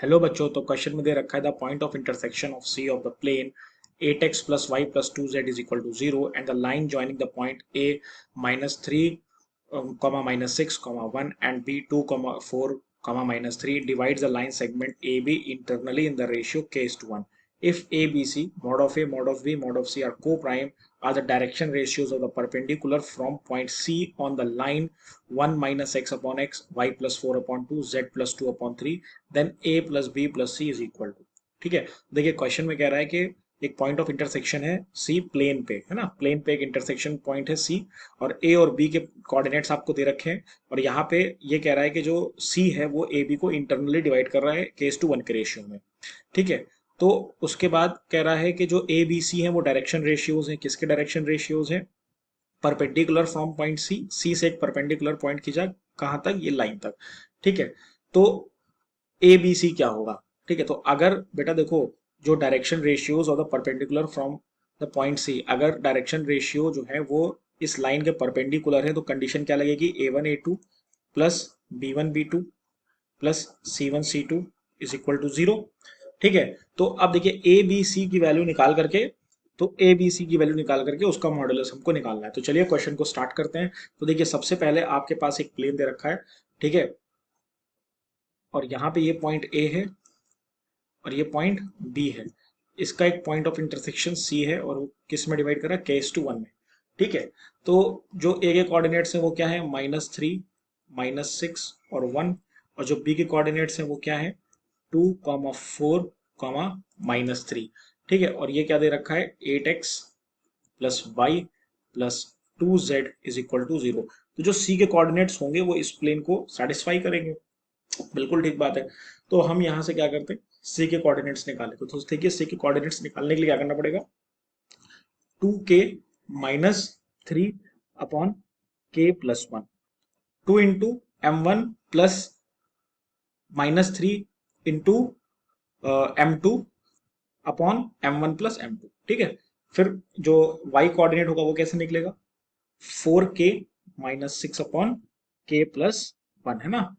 Hello बच्चों, तो question में दे रखा है the point of intersection of C of the plane 8x plus y plus 2z is equal to 0 and the line joining the point A minus 3 comma minus 6 comma 1 and B 2 comma 4 comma minus 3 divides the line segment AB internally in the ratio k is to 1. If ABC mod of A mod of B mod of C are co-prime are the direction ratios of the perpendicular from point C on the line 1 minus x upon x y plus 4 upon 2 z plus 2 upon 3 then a plus B plus C is equal to. ठीक है, देखिए question में कह रहा है कि एक point of intersection है सी प्लेन पे, है ना। प्लेन पे एक इंटरसेक्शन पॉइंट है सी और ए और बी के कोऑर्डिनेट्स आपको दे रखे हैं और यहाँ पे ये कह रहा है कि जो सी है वो ए बी को इंटरनली डिवाइड कर रहा है केस टू वन के रेशियो में। ठीक है, तो उसके बाद कह रहा है कि जो ए बी सी है वो डायरेक्शन रेशियोज हैं। किसके डायरेक्शन रेशियोज हैं? परपेंडिकुलर फ्रॉम पॉइंट सी, सी से एक परपेंडिकुलर पॉइंट खींचा कहां तक? ये लाइन तक। ठीक है, तो ए बी सी क्या होगा? ठीक है, तो अगर बेटा देखो जो डायरेक्शन रेशियोज और the perpendicular from the point C, अगर डायरेक्शन रेशियो जो है वो इस लाइन के परपेंडिकुलर है तो कंडीशन क्या लगेगी? A one A two plus B one B two plus C one C two is equal to zero. ठीक है, तो अब देखिए ए बी सी की वैल्यू निकाल करके, तो ए बी सी की वैल्यू निकाल करके उसका मॉडुलस हमको निकालना है। तो चलिए क्वेश्चन को स्टार्ट करते हैं। तो देखिए सबसे पहले आपके पास एक प्लेन दे रखा है, ठीक है, और यहाँ पे ये पॉइंट ए है और ये पॉइंट बी है। इसका एक पॉइंट ऑफ इंटरसेक्शन सी है और वो किस में डिवाइड कर रहा है? केस टू वन में। ठीक है, तो जो ए के कोऑर्डिनेट्स है वो क्या है? -3 -6 और 1। और जो बी के कोऑर्डिनेट्स है वो क्या है? 2 4 -3। ठीक है, और ये क्या दे रखा है? 8x plus Y plus 2z is equal to 0। तो जो सी के कोऑर्डिनेट्स होंगे वो इस प्लेन को सेटिस्फाई करेंगे। बिल्कुल ठीक बात है। तो हम यहाँ से क्या करते हैं? सी के कोऑर्डिनेट्स निकाले। तो देखिए सी के कोऑर्डिनेट्स निकालने के लिए क्या करना पड़ेगा? 2k -3 upon k plus 1, 2 into m1 plus -3 into m2 upon m1 plus m2। ठीक है, फिर जो y कोऑर्डिनेट होगा वो कैसे निकलेगा? 4k -6 अपॉन k प्लस 1, है ना।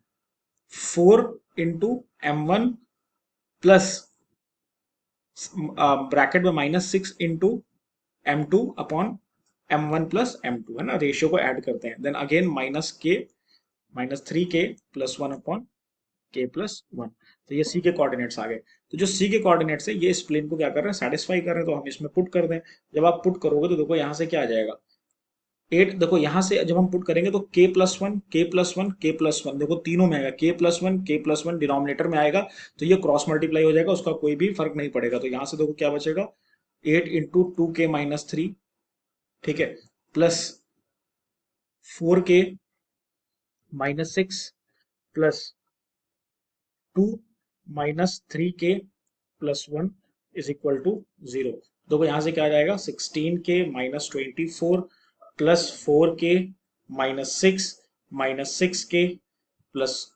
4 इंटू m1 प्लस ब्रैकेट में -6 into m2 upon m1 plus m2, है ना। रेशियो को ऐड करते हैं, then again -3k plus 1 upon k plus 1। तो ये सी के कोऑर्डिनेट्स आ गए। तो जो सी के कोऑर्डिनेट्स है ये इस प्लेन को क्या कर रहे हैं? सेटिस्फाई कर रहे हैं। तो हम इसमें पुट कर दें। जब आप पुट करोगे तो देखो यहाँ से क्या आ जाएगा? 8। देखो यहाँ से जब हम पुट करेंगे तो k प्लस वन के प्लस वन के प्लस वन, देखो तीनों में आएगा। k प्लस वन के प्लस वन डिनोमिनेटर में आएगा तो ये क्रॉस मल्टीप्लाई हो जाएगा, उसका कोई भी फर्क नहीं पड़ेगा। तो यहाँ से देखो क्या बचेगा? 8 इंटू 2k-3, ठीक है, plus 4k-6 plus 2 -3k+1 is equal to 0। देखो यहाँ से क्या आ जाएगा? 16k-24 plus 4k-6 plus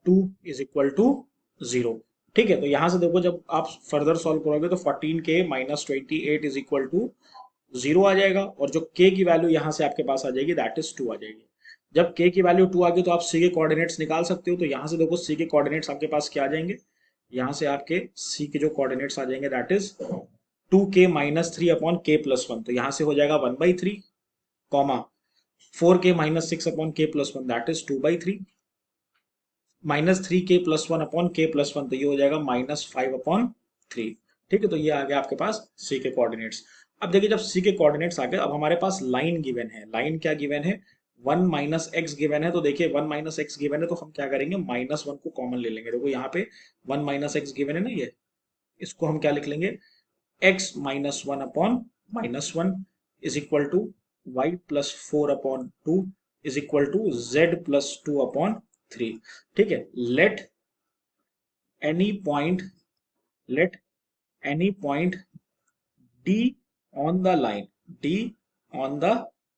2 is equal to 0। ठीक है, तो यहां से देखो जब आप फर्दर सॉल्व करोगे तो 14k-28 इज इक्वल टू 0 आ जाएगा और जो k की वैल्यू यहां से आपके पास आ जाएगी दैट इज 2 आ जाएगी। जब k की वैल्यू 2 आ गई तो आप c के कोऑर्डिनेट्स निकाल सकते हो। तो यहां से देखो c के कोऑर्डिनेट्स आपके पास क्या आ जाएंगे? यहां से आपके c के जो कोऑर्डिनेट्स आ जाएंगे that is 2k-3 upon k plus 1। तो यहां से हो जाएगा 1/3 comma 4k-6 upon k plus 1 that is 2/3 -3k plus 1 upon k plus 1, तो ये हो जाएगा -5 अपॉन 3। ठीक है, तो ये आ गया आपके पास c के कोऑर्डिनेट्स। अब देखिए जब c के कोऑर्डिनेट्स आ गए, अब हमारे पास लाइन गिवन है। लाइन क्या गिवन है? 1 -x गिवन है। तो देखिए 1 -x गिवन है तो हम क्या करेंगे? -1 को कॉमन ले लेंगे। देखो यहाँ पे 1 -x गिवन है ना, ये इसको हम क्या लिख लेंगे? x -1 upon -1 is equal to y plus 4 upon 2 is equal to z plus 2 upon 3। ठीक है, let any point let any point d on the line, d on the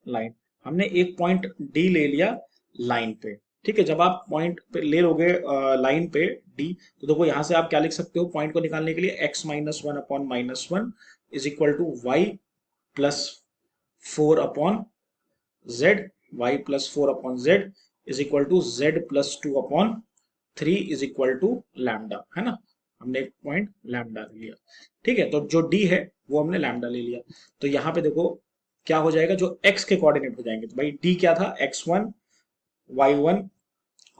line. हमने एक पॉइंट d ले लिया लाइन पे। ठीक है, जब आप पॉइंट पे ले लोगे लाइन पे d, तो देखो यहां से आप क्या लिख सकते हो पॉइंट को निकालने के लिए? x -1 upon -1 is equal to y plus 4 upon z, y plus 4 upon z is equal to z plus 2 upon 3 is equal to lambda, है ना, हमने एक पॉइंट लैम्डा ले लिया। ठीक है, तो जो डी है वो हमने लैम्डा ले लिया। तो यहाँ पे देखो क्या हो जाएगा, जो एक्स के कोऑर्डिनेट हो जाएंगे, तो भाई डी क्या था, x1 y1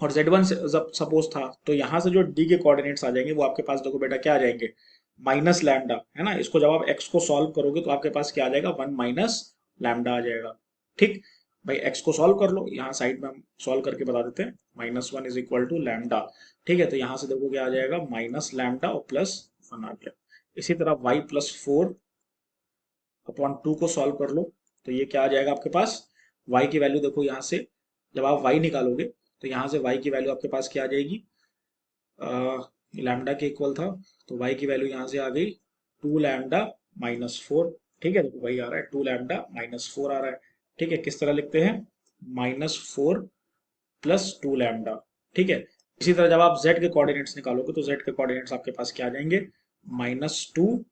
और z1 जब सपोज था, तो यहाँ से जो डी के कोऑर्डिनेट्स आ जाएंगे वो आपके पास देखो बेटा क्या आ जाएंगे, माइनस लैम्डा, है ना। इसको जब आप एक्स को सॉल्व करोगे तो आपके पास क्या आ जाएगा, 1 माइनस लैम्डा आ जाएगा। ठीक, भाई एक्स को सॉल्व कर लो, यहाँ साइड में हम सॉल्व करके बता देते हैं, -1 इज इक्वल टू लैम्डा। ठीक है, तो यहाँ से देखो क्या आ जाएगा, माइनस लैम्डा और प्लस 1 आ गया। इसी तरह y+4/2 को सॉल्व कर लो, तो ये क्या आ जाएगा आपके पास, y की वैल्यू देखो यहाँ से, जब आप y निकालोगे तो यहाँ से y की वैल्यू आपके पास क्या आ जाएगी, लैम्डा के इक्वल था, तो y की वैल्यू यहाँ से आ गई 2 लैम्डा -4। ठीक है, तो वही आ रहा है 2 लैम्डा -4 आ रहा है। ठीक है, किस तरह लिखते हैं, -4 प्लस 2 लैम्डा। ठीक है, इसी तरह जब आप z के कोऑर्डिनेट्स निकालोगे तो z के कोऑर्डिनेट्स आपके पास क्या आ जाएंगे, -2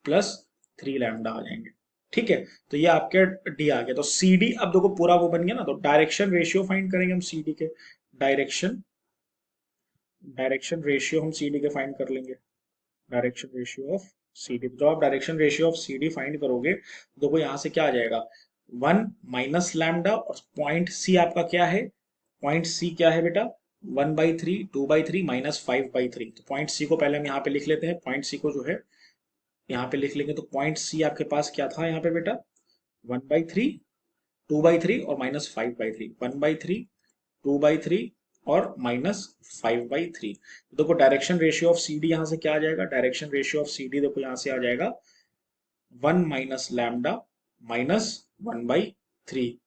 प्लस 3 लैम्डा आ जाएंगे। ठीक है, तो ये आपके डी आ गया। तो सी डी अब देखो पूरा वो बन गया ना, तो डायरेक्शन रेशियो फाइंड करेंगे हम सी डी के, डायरेक्शन डायरेक्शन रेशियो हम सी डी के फाइंड कर लेंगे, direction ratio of C D. तो आप direction ratio of C D find करोगे तो देखो यहाँ से क्या आ जाएगा, 1 माइनस लैम्डा, और पॉइंट सी आपका क्या है, पॉइंट सी क्या है बेटा, 1/3, 2/3 -5/3। तो पॉइंट सी को पहले हम यहाँ पे लिख लेते हैं, पॉइंट सी को जो है यहाँ पे लिख लेंगे, तो पॉइंट सी आपके पास क्या था यहाँ पे बेटा, 1/3, 2/3 और -5/3, 1/3, 2/3 और -5/3। तो देखो direction ratio of C D यहाँ से क्या आ जाएगा, direction ratio of C D देखो यहाँ से आ जाएगा 1 माइनस लैम्डा -1/3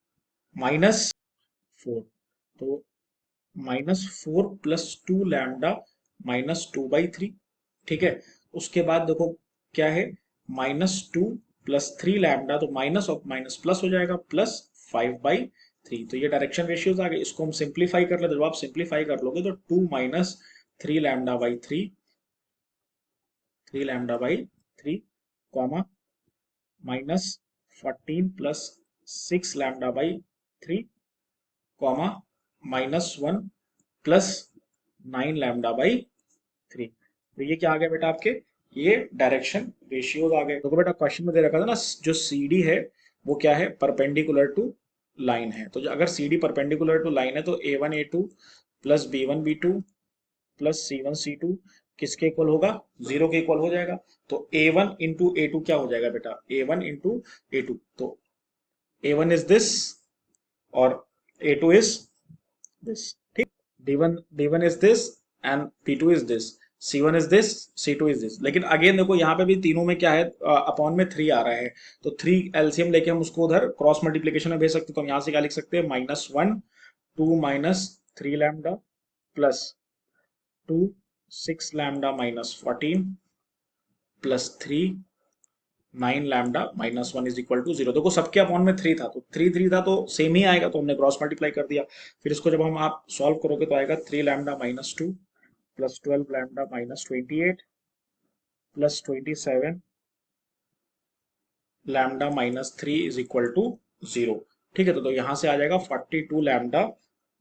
-4, तो -4 प्लस 2 लैम्डा -2/3। ठीक है, उसके बाद देखो क्या है, -2 प्लस 3 लैम्डा, तो माइनस और माइनस प्लस हो जाएगा, +5/3। तो ये डायरेक्शन रेशियोज आ गए, इसको हम सिंप्लीफाई कर लेते, जब आप सिंप्लीफाई कर लोगे तो 2 minus 3 lambda by 3, 3 lambda by 3, comma -14 plus 6 lambda by 3, comma -1 plus 9 lambda by 3। तो ये क्या आ गया बेटा आपके, ये डायरेक्शन रेशियोज आ गए। तो बेटा क्वेश्चन में दे रखा था ना, जो सी डी है वो क्या है, परपेंडिकुलर टू लाइन है। तो अगर C D perpendicular to line है तो A1 A2 plus B1 B2 plus C1 C2 किसके इक्वल होगा, 0 के इक्वल हो जाएगा। तो A1 × A2 क्या हो जाएगा बेटा, A1 × A2, तो A1 इज दिस और A2 इज दिस। ठीक, D1 is this and P2 is this, C1 is this, C2 is this. लेकिन अगेन देखो यहाँ पे भी तीनों में क्या है, अपॉन में 3 आ रहा है, तो 3 एलसीएम लेके हम उसको उधर क्रॉस मल्टीप्लीकेशन में भेज सकते हैं। तो हम यहाँ से क्या लिख सकते हैं, -1 2 minus 3 lambda plus 2 6 lambda -14 plus 3 9 lambda -1 is equal to 0। देखो सबके अपॉन में 3 था, तो 3 था तो सेम ही आएगा, तो हमने क्रॉस मल्टीप्लाई कर दिया। फिर इसको जब हम आप सॉल्व करोगे तो आएगा 3 lambda -2 plus 12 lambda -28 plus 27 lambda -3 is equal to 0। ठीक है, तो यहाँ से आ जाएगा 42 लैम्डा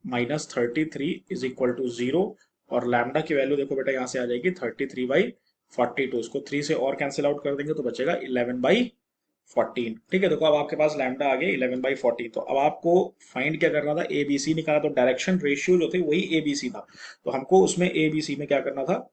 -33 इज इक्वल टू 0, और लैम्डा की वैल्यू देखो बेटा यहाँ से आ जाएगी 33/42। इसको 3 से और कैंसिल आउट कर देंगे तो बचेगा 11/14। ठीक है, देखो अब आपके पास लैम्डा आ गया 11/14। तो अब आपको फाइंड क्या करना था, ए बी सी निकाला, तो डायरेक्शन रेशियो जो थे वही ए बी सी था, तो हमको उसमें ए बी सी में क्या करना था,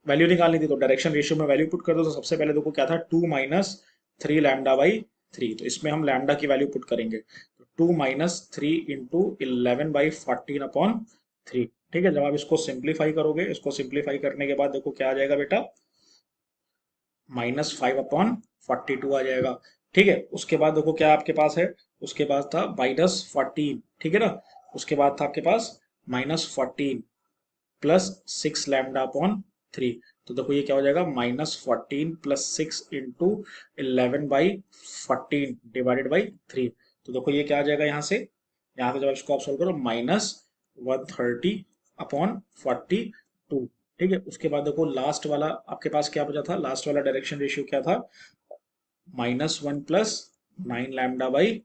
वैल्यू निकालनी थी। तो डायरेक्शन रेशियो में वैल्यू पुट कर दो, तो सबसे पहले देखो क्या था, 2 माइनस 3 लैम्डा बाई 3, तो इसमें हम लैम्डा की वैल्यू पुट करेंगे, तो 2 माइनस 3 इंटू 11/14 अपॉन 3। ठीक है, जब आप इसको सिंप्लीफाई करोगे, इसको सिंप्लीफाई करने के बाद देखो क्या आ जाएगा बेटा, -5/42 आ जाएगा। ठीक है, उसके बाद देखो क्या आपके पास है, उसके बाद था -14। ठीक है ना, उसके बाद था आपके पास -14 प्लस 6 लैम्डा अपॉन 3। तो देखो ये क्या हो जाएगा, -14 प्लस 6 इंटू 11/14 डिवाइडेड बाई 3। तो देखो ये क्या आ जाएगा यहाँ से जब इसको आप सोल्व करो, -130/42। ठीक है, उसके बाद देखो लास्ट वाला आपके पास क्या बचा था, लास्ट वाला डायरेक्शन रेशियो क्या था, -1 प्लस 9 लैम्डा बाई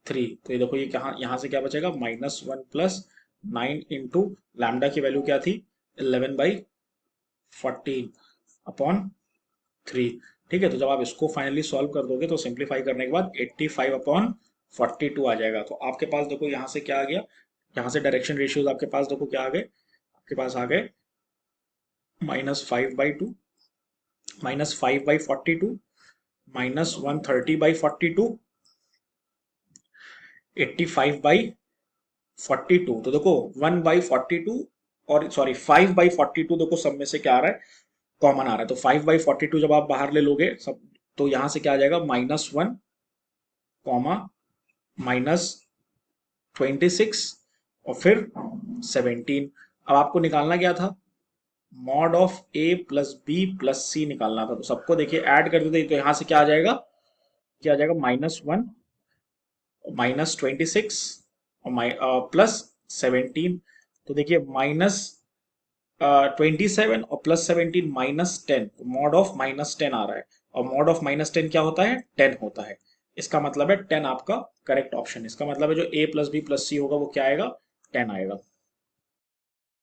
3। तो ये देखो ये कहाँ, यहाँ से क्या बचेगा, -1 प्लस 9 इंटू लैम्डा की वैल्यू क्या थी 11/14 अपॉन 3। ठीक है, तो जब आप इसको फाइनली सॉल्व कर दोगे तो सिंप्लीफाई करने के बाद 85/42 आ जाएगा। तो आपके पास देखो यहाँ से क्या आ गया, यहाँ से डायरेक्शन रेशियोज आपके पास देखो क्या आ गए, आपके पास आ गए -5/2, -5/42, -130/42, 85/42। तो देखो 1/42 और सॉरी 5/42 देखो सब में से क्या आ रहा है, कॉमन आ रहा है। तो 5/42 जब आप बाहर ले लोगे सब, तो यहां से क्या आ जाएगा -1, -26 और फिर 17। अब आपको निकालना क्या था, mod of A plus B plus C निकालना था। तो सबको देखिए ऐड कर देते तो यहां से क्या आ जाएगा, क्या आ जाएगा -1, -26 और +17। तो देखिए -27 और +17 -10, तो मॉड ऑफ -10 आ रहा है। और मॉड ऑफ -10 क्या होता है, 10 होता है। इसका मतलब है 10 आपका करेक्ट ऑप्शन। इसका मतलब है जो a प्लस बी प्लस सी होगा वो क्या आएगा, 10 आएगा।